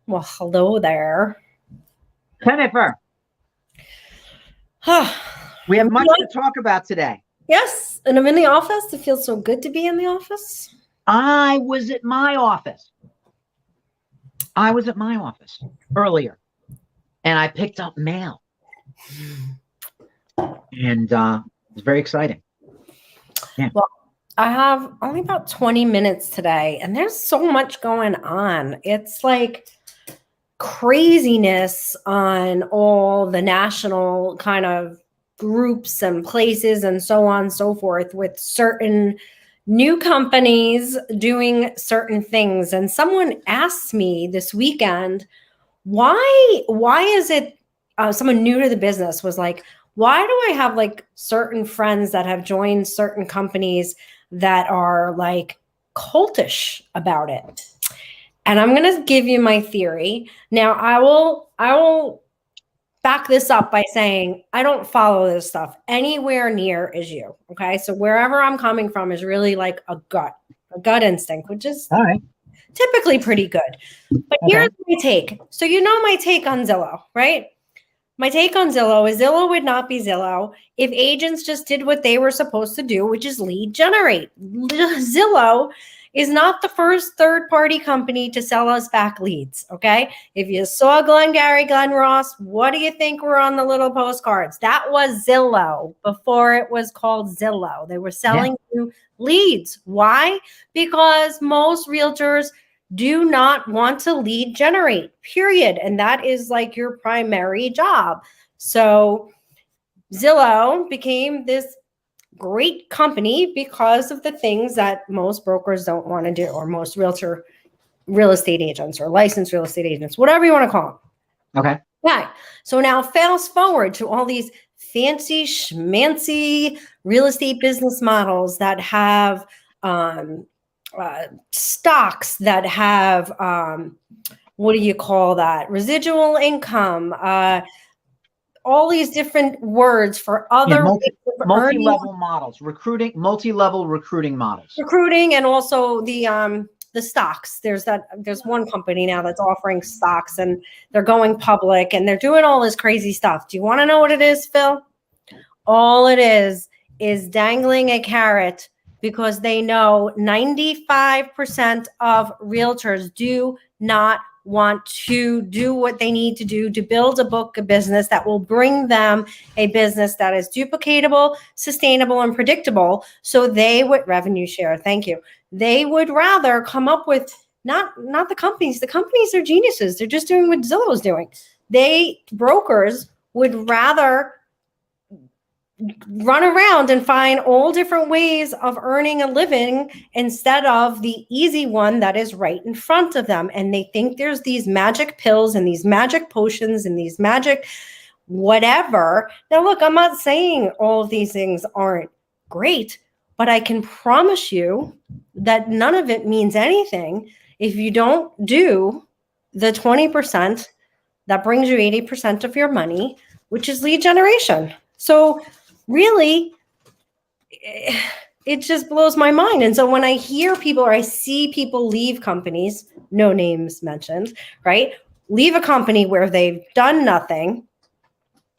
Well, hello there. Jennifer, we have much to talk about today. Yes, and I'm in the office. It feels so good to be in the office. I was at my office earlier, and I picked up mail, and it was very exciting. Yeah. Well, I have only about 20 minutes today, and there's so much going on. It's like craziness on all the national kind of groups and places and so on and so forth, with certain new companies doing certain things. And someone asked me this weekend, why is it, someone new to the business was like, why do I have like certain friends that have joined certain companies that are like cultish about it? And I'm going to give you my theory. Now, I will back this up by saying I don't follow this stuff anywhere near as you. Okay. So wherever I'm coming from is really like a gut instinct, which is All right. typically pretty good. But here's my take. So you know my take on Zillow, right? My take on Zillow is Zillow would not be Zillow if agents just did what they were supposed to do, which is lead generate. Zillow is not the first third-party company to sell us back leads, okay? If you saw Glengarry Glen Ross, what do you think were on the little postcards? That was Zillow before it was called Zillow. They were selling you leads. Why? Because most realtors do not want to lead generate, period. And that is like your primary job. So Zillow became this great company because of the things that most brokers don't want to do, or most real estate agents or licensed real estate agents, whatever you want to call them. Okay. Yeah. So now fast forward to all these fancy schmancy real estate business models that have stocks, that have what do you call that? Residual income, all these different words for other multi-level models, multi-level recruiting models. Recruiting, and also the stocks. There's one company now that's offering stocks, and they're going public, and they're doing all this crazy stuff. Do you want to know what it is, Phil? All it is dangling a carrot, because they know 95% of realtors do not want to do what they need to do to build a book of business that will bring them a business that is duplicatable, sustainable, and predictable. So they would revenue share. Thank you. They would rather come up with not the companies. The companies are geniuses. They're just doing what Zillow is doing. Brokers would rather run around and find all different ways of earning a living instead of the easy one that is right in front of them. And they think there's these magic pills and these magic potions and these magic whatever. Now, look, I'm not saying all of these things aren't great, but I can promise you that none of it means anything if you don't do the 20% that brings you 80% of your money, which is lead generation. So really, it just blows my mind. And so when I hear people, or I see people leave companies, no names mentioned, right? Leave a company where they've done nothing,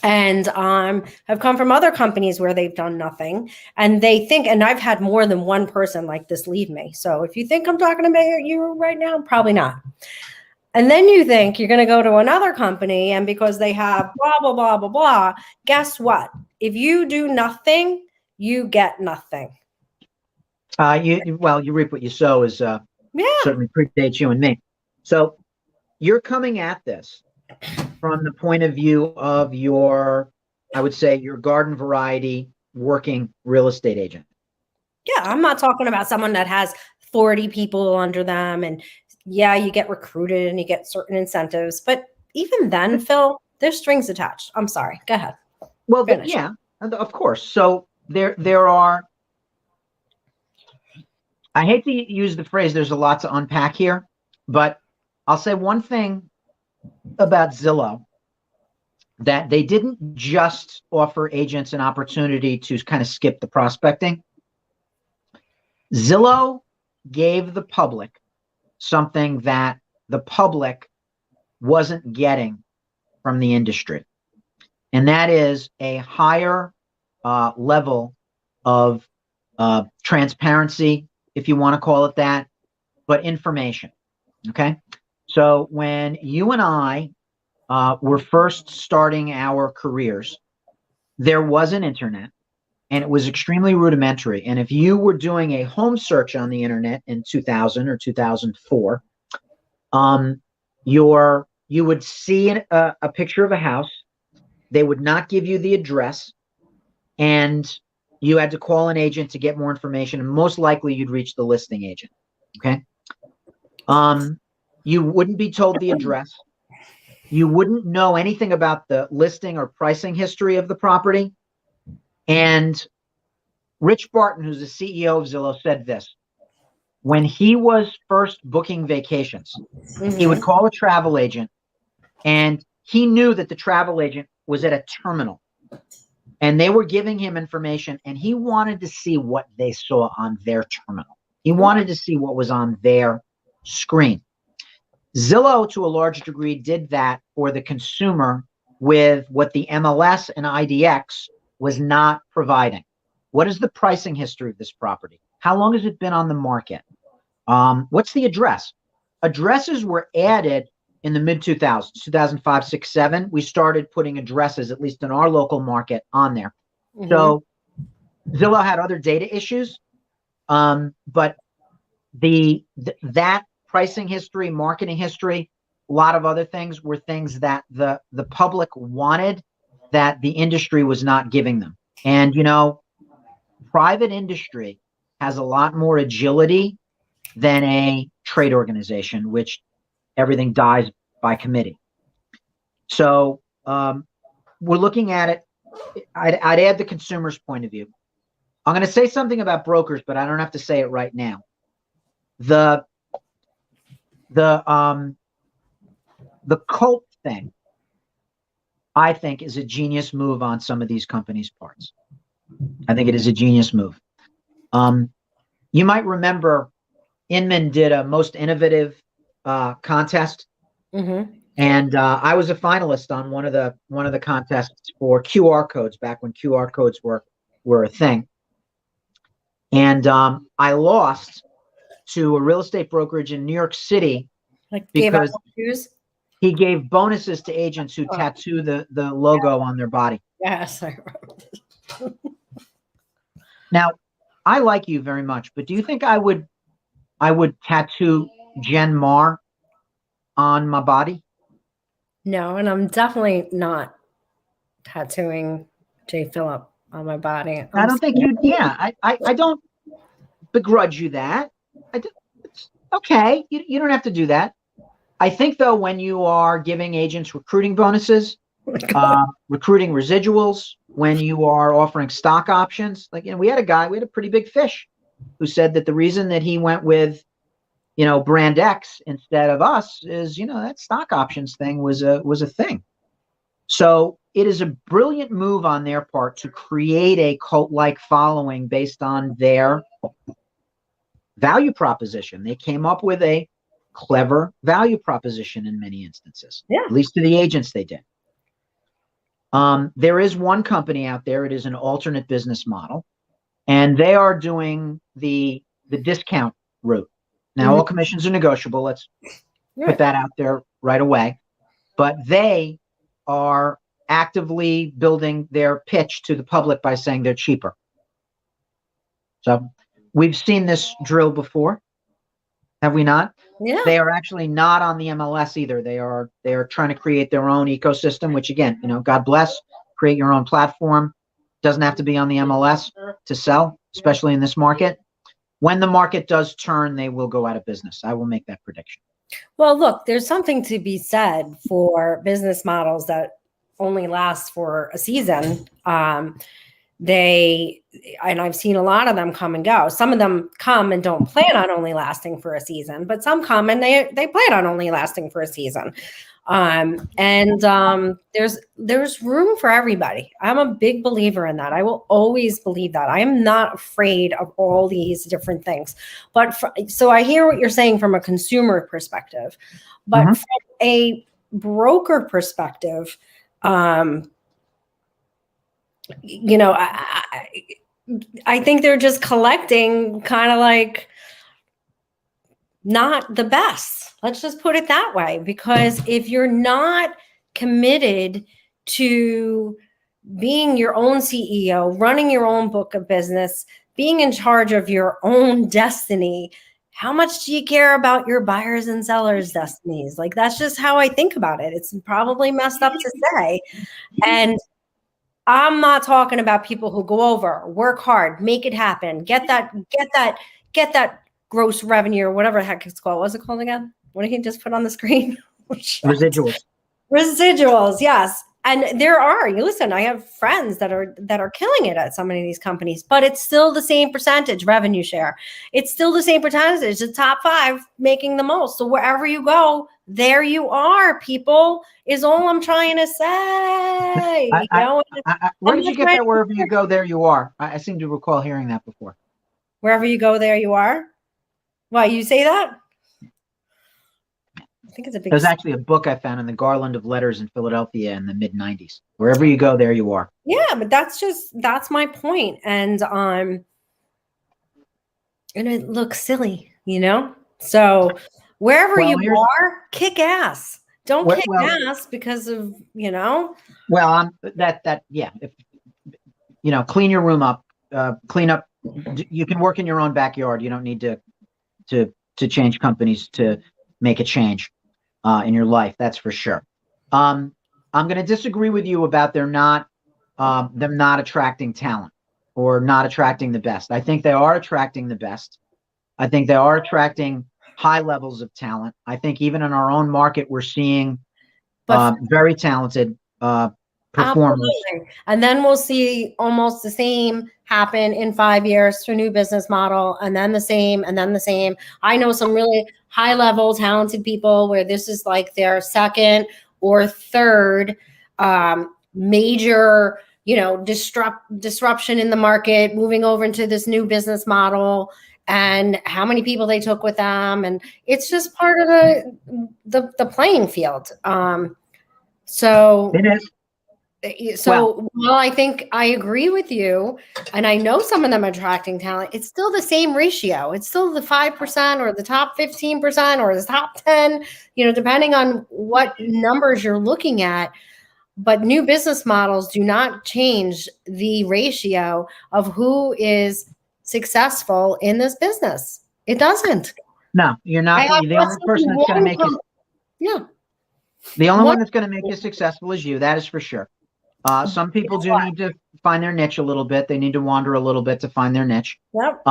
and have come from other companies where they've done nothing. And they think, and I've had more than one person like this leave me. So if you think I'm talking about you right now, probably not. And then you think you're going to go to another company, and because they have blah, blah, blah, blah, blah, guess what? If you do nothing, you get nothing. You reap what you sow is certainly predates you and me. So you're coming at this from the point of view of I would say your garden variety working real estate agent. Yeah, I'm not talking about someone that has 40 people under them, and you get recruited and you get certain incentives. But even then, Phil, there's strings attached. I'm sorry. Go ahead. Well, of course. So there are, I hate to use the phrase, there's a lot to unpack here, but I'll say one thing about Zillow, that they didn't just offer agents an opportunity to kind of skip the prospecting. Zillow gave the public something that the public wasn't getting from the industry. And that is a higher level of transparency, if you want to call it that, but information. Okay. So when you and I were first starting our careers, there was an internet, and it was extremely rudimentary. And if you were doing a home search on the internet in 2000 or 2004, you would see a picture of a house. They would not give you the address, and you had to call an agent to get more information, and most likely you'd reach the listing agent. Okay. You wouldn't be told the address. You wouldn't know anything about the listing or pricing history of the property. And Rich Barton, who's the CEO of Zillow, said this: when he was first booking vacations, he would call a travel agent, and he knew that the travel agent was at a terminal and they were giving him information, and he wanted to see what they saw on their terminal. He wanted to see what was on their screen. Zillow, to a large degree, did that for the consumer with what the MLS and IDX was not providing. What is the pricing history of this property? How long has it been on the market? What's the address? Addresses were added in the mid-2000s, 2005, 6, 7. We started putting addresses, at least in our local market, on there. So Zillow had other data issues, but that pricing history, marketing history, a lot of other things were things that the public wanted that the industry was not giving them. And, private industry has a lot more agility than a trade organization, which everything dies by committee. So we're looking at it. I'd add the consumer's point of view. I'm going to say something about brokers, but I don't have to say it right now. The cult thing, I think, is a genius move on some of these companies' parts. I think it is a genius move. You might remember Inman did a most innovative contest, and I was a finalist on one of the contests for QR codes back when QR codes were a thing. And I lost to a real estate brokerage in New York City because he gave bonuses to agents who tattoo the logo on their body. Yes, I remember. Now, I like you very much, but do you think I would tattoo Jenn Maher on my body? No, and I'm definitely not tattooing J. Phillip on my body. I don't think you. Yeah, I don't begrudge you that. It's okay. You don't have to do that. I think, though, when you are giving agents recruiting bonuses, recruiting residuals, when you are offering stock options, we had a pretty big fish who said that the reason that he went with, brand X instead of us is, that stock options thing was a thing. So it is a brilliant move on their part to create a cult-like following based on their value proposition. They came up with a clever value proposition in many instances, at least to the agents they did. There is one company out there. It is an alternate business model, and they are doing the discount route. Now, all commissions are negotiable. Let's put that out there right away. But they are actively building their pitch to the public by saying they're cheaper. So we've seen this drill before, have we not? Yeah. They are actually not on the MLS either. They are trying to create their own ecosystem, which, again, God bless. Create your own platform. Doesn't have to be on the MLS to sell, especially in this market. When the market does turn, they will go out of business. I will make that prediction. Well, look, there's something to be said for business models that only last for a season. And I've seen a lot of them come and go. Some of them come and don't plan on only lasting for a season, but some come and they plan on only lasting for a season. There's room for everybody. I'm a big believer in that. I will always believe that. I am not afraid of all these different things. But so I hear what you're saying from a consumer perspective, but from a broker perspective, you know, I think they're just collecting kind of like not the best. Let's just put it that way. Because if you're not committed to being your own CEO, running your own book of business, being in charge of your own destiny, how much do you care about your buyers and sellers' destinies? Like, that's just how I think about it. It's probably messed up to say. And I'm not talking about people who go over, work hard, make it happen, get that gross revenue or whatever the heck it's called. What's it called again? What did he just put on the screen? Residuals. Residuals, yes. And there are, you listen, I have friends that are killing it at so many of these companies, but it's still the same percentage revenue share. It's still the same percentage. The top 5 making the most. So wherever you go, there you are, people, is all I'm trying to say. Where did you get that? Wherever you go, there you are. I seem to recall hearing that before. Wherever you go, there you are. Why, you say that? I think it's a big. There's actually a book I found in the Garland of Letters in Philadelphia in the mid-90s. Wherever you go, there you are. Yeah, but that's my point. And it looks silly, you know? So wherever you are, kick ass. Don't kick ass because of, you know. Well, yeah. If, you know, clean your room up, clean up. You can work in your own backyard. You don't need to change companies to make a change in your life. That's for sure. I'm going to disagree with you about them not attracting talent or not attracting the best. I think they are attracting the best. I think they are attracting high levels of talent. I think even in our own market, we're seeing very talented performers. Absolutely. And then we'll see almost the same happen in 5 years to a new business model, and then the same, and then the same. I know some really high level talented people where this is like their second or third major, you know, disruption in the market, moving over into this new business model, and how many people they took with them. And it's just part of the playing field. So it is. So, well, I think I agree with you, and I know some of them are attracting talent. It's still the same ratio. It's still the 5% or the top 15% or the top 10, you know, depending on what numbers you're looking at. But new business models do not change the ratio of who is successful in this business. It doesn't. No, you're not. The only person that's going to make you. Yeah. The only one that's going to make you successful is you. That is for sure. Some people do need to find their niche a little bit. They need to wander a little bit to find their niche. Yep.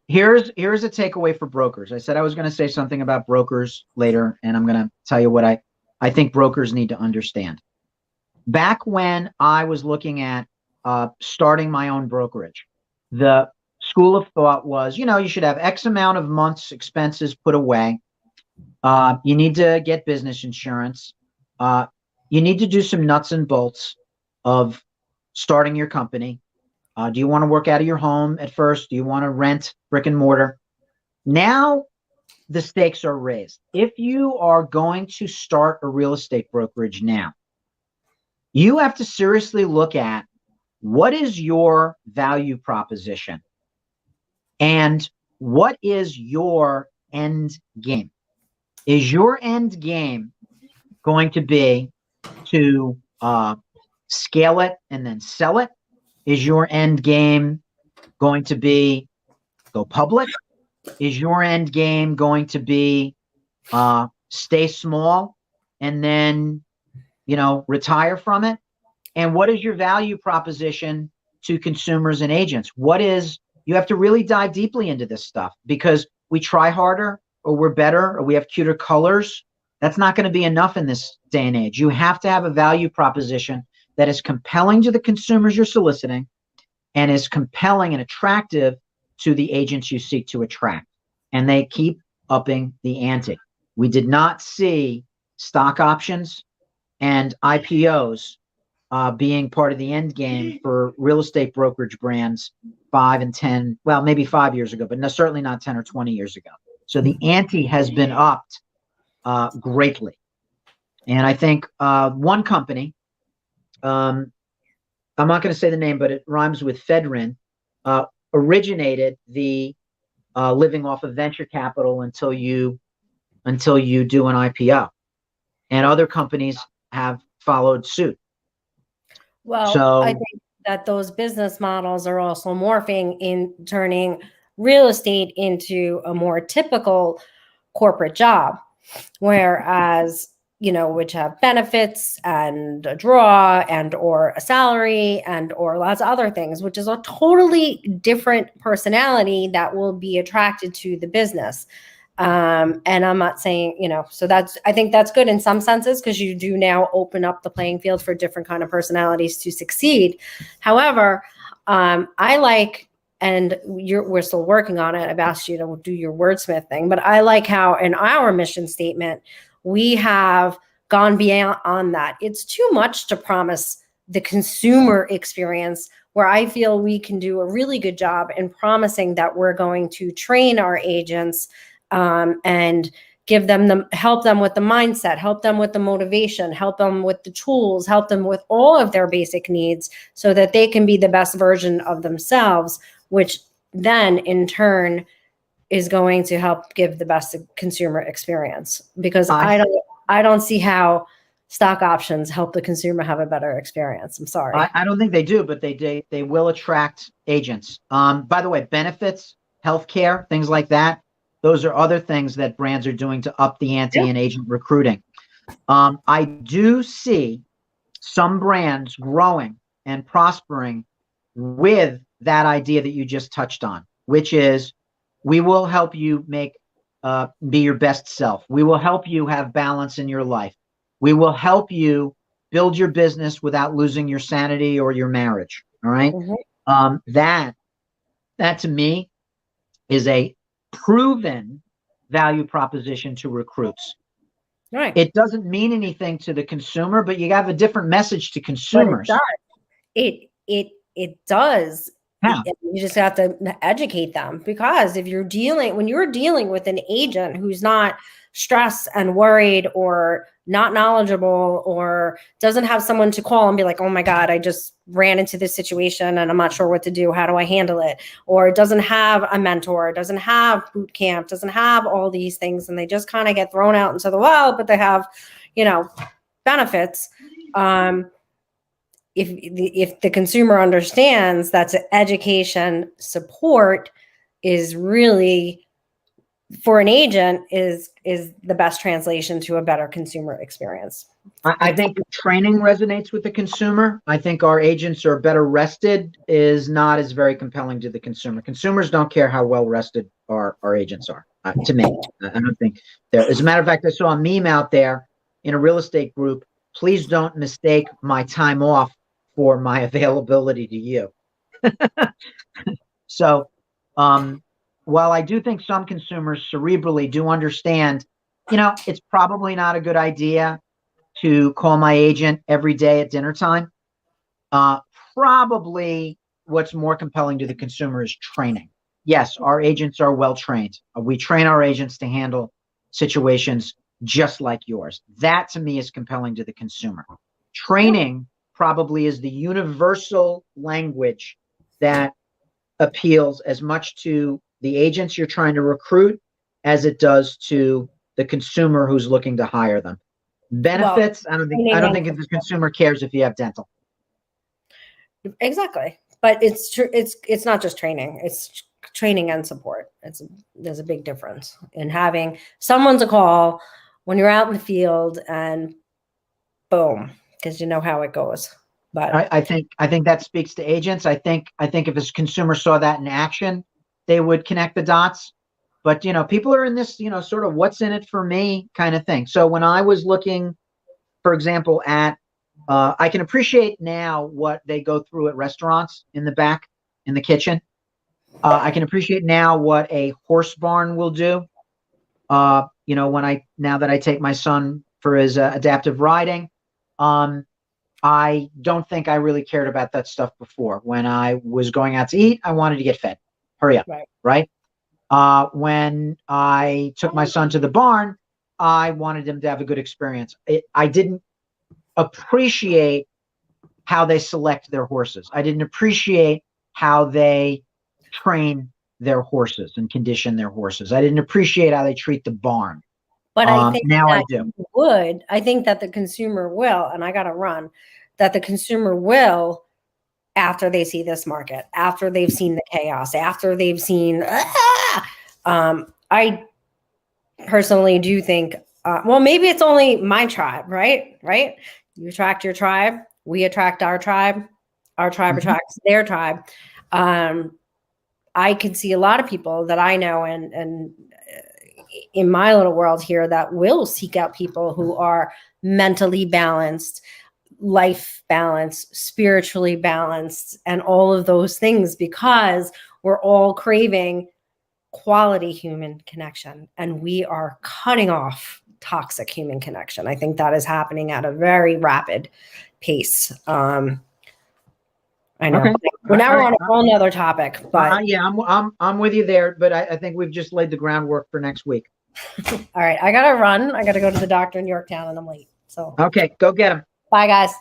Here's a takeaway for brokers. I said I was going to say something about brokers later, and I'm going to tell you what I think brokers need to understand. Back when I was looking at starting my own brokerage, the school of thought was, you know, you should have X amount of months expenses put away. You need to get business insurance. You need to do some nuts and bolts of starting your company. Do you want to work out of your home at first? Do you want to rent brick and mortar? Now the stakes are raised. If you are going to start a real estate brokerage now, you have to seriously look at what is your value proposition and what is your end game. Is your end game going to be to scale it and then sell it? Is your end game going to be go public? Is your end game going to be stay small and then, you know, retire from it? And what is your value proposition to consumers and agents? You have to really dive deeply into this stuff, because we try harder or we're better or we have cuter colors. That's not going to be enough in this day and age. You have to have a value proposition that is compelling to the consumers you're soliciting and is compelling and attractive to the agents you seek to attract. And they keep upping the ante. We did not see stock options and IPOs being part of the end game for real estate brokerage brands 5 and 10, well, maybe 5 years ago, but no, certainly not 10 or 20 years ago. So the ante has been upped greatly. And I think one company, I'm not going to say the name, but it rhymes with Fedrin, originated the living off of venture capital until you do an IPO, and other companies have followed suit. Well, I think that those business models are also morphing in turning real estate into a more typical corporate job, whereas, which have benefits and a draw and or a salary and or lots of other things, which is a totally different personality that will be attracted to the business. And I'm not saying, so I think that's good in some senses, because you do now open up the playing field for different kind of personalities to succeed. However, I like, and we're still working on it. I've asked you to do your wordsmith thing, but I like how in our mission statement, we have gone beyond that. It's too much to promise the consumer experience, where I feel we can do a really good job in promising that we're going to train our agents and help them with the mindset, help them with the motivation, help them with the tools, help them with all of their basic needs so that they can be the best version of themselves, which then in turn is going to help give the best consumer experience. Because I don't see how stock options help the consumer have a better experience. I'm sorry. I don't think they do, but they will attract agents. By the way, benefits, healthcare, things like that. Those are other things that brands are doing to up the ante in agent recruiting. I do see some brands growing and prospering with that idea that you just touched on, which is, we will help you be your best self. We will help you have balance in your life. We will help you build your business without losing your sanity or your marriage. All right. Mm-hmm. That to me is a proven value proposition to recruits. Right. It doesn't mean anything to the consumer, but you have a different message to consumers. But it does. Yeah. You just have to educate them, because when you're dealing with an agent who's not stressed and worried or not knowledgeable or doesn't have someone to call and be like, oh my God, I just ran into this situation and I'm not sure what to do. How do I handle it? Or doesn't have a mentor, doesn't have boot camp, doesn't have all these things. And they just kind of get thrown out into the wild, but they have, benefits. If the consumer understands that education support is really, for an agent, is the best translation to a better consumer experience. I think training resonates with the consumer. I think our agents are better rested is not as very compelling to the consumer. Consumers don't care how well rested our agents are, to me. I don't think there. As a matter of fact, I saw a meme out there in a real estate group. Please don't mistake my time off for my availability to you. So, while I do think some consumers cerebrally do understand, it's probably not a good idea to call my agent every day at dinner time. Probably what's more compelling to the consumer is training. Yes, our agents are well trained. We train our agents to handle situations just like yours. That to me is compelling to the consumer. Training probably is the universal language that appeals as much to the agents you're trying to recruit as it does to the consumer who's looking to hire them. Benefits, I don't think the consumer cares if you have dental. Exactly. But it's true. It's not just training. It's training and support. There's a big difference in having someone to call when you're out in the field and boom, because you know how it goes. But I think that speaks to agents. I think if a consumer saw that in action, they would connect the dots. But people are in this, sort of what's in it for me kind of thing. So when I was looking, for example, at I can appreciate now what they go through at restaurants in the back, in the kitchen. I can appreciate now what a horse barn will do. Now that I take my son for his adaptive riding, I don't think I really cared about that stuff before. When I was going out to eat, I wanted to get fed. Hurry up, right? When I took my son to the barn, I wanted them to have a good experience. I didn't appreciate how they select their horses. I didn't appreciate how they train their horses and condition their horses. I didn't appreciate how they treat the barn. But I think now that I do. I think that the consumer will, and I got to run, that the consumer will, after they see this market, after they've seen the chaos, after they've seen, I personally do think, well, maybe it's only my tribe, right? Right? You attract your tribe, we attract our tribe attracts their tribe. I can see a lot of people that I know and in my little world here that will seek out people who are mentally balanced, life balanced, spiritually balanced, and all of those things, because we're all craving quality human connection and we are cutting off toxic human connection. I think that is happening at a very rapid pace. I know. Okay. Well, now we're on a whole nother topic, but yeah, I'm with you there, but I think we've just laid the groundwork for next week. all right, I gotta run. I gotta go to the doctor in Yorktown, and I'm late. So okay, go get him. Bye, guys.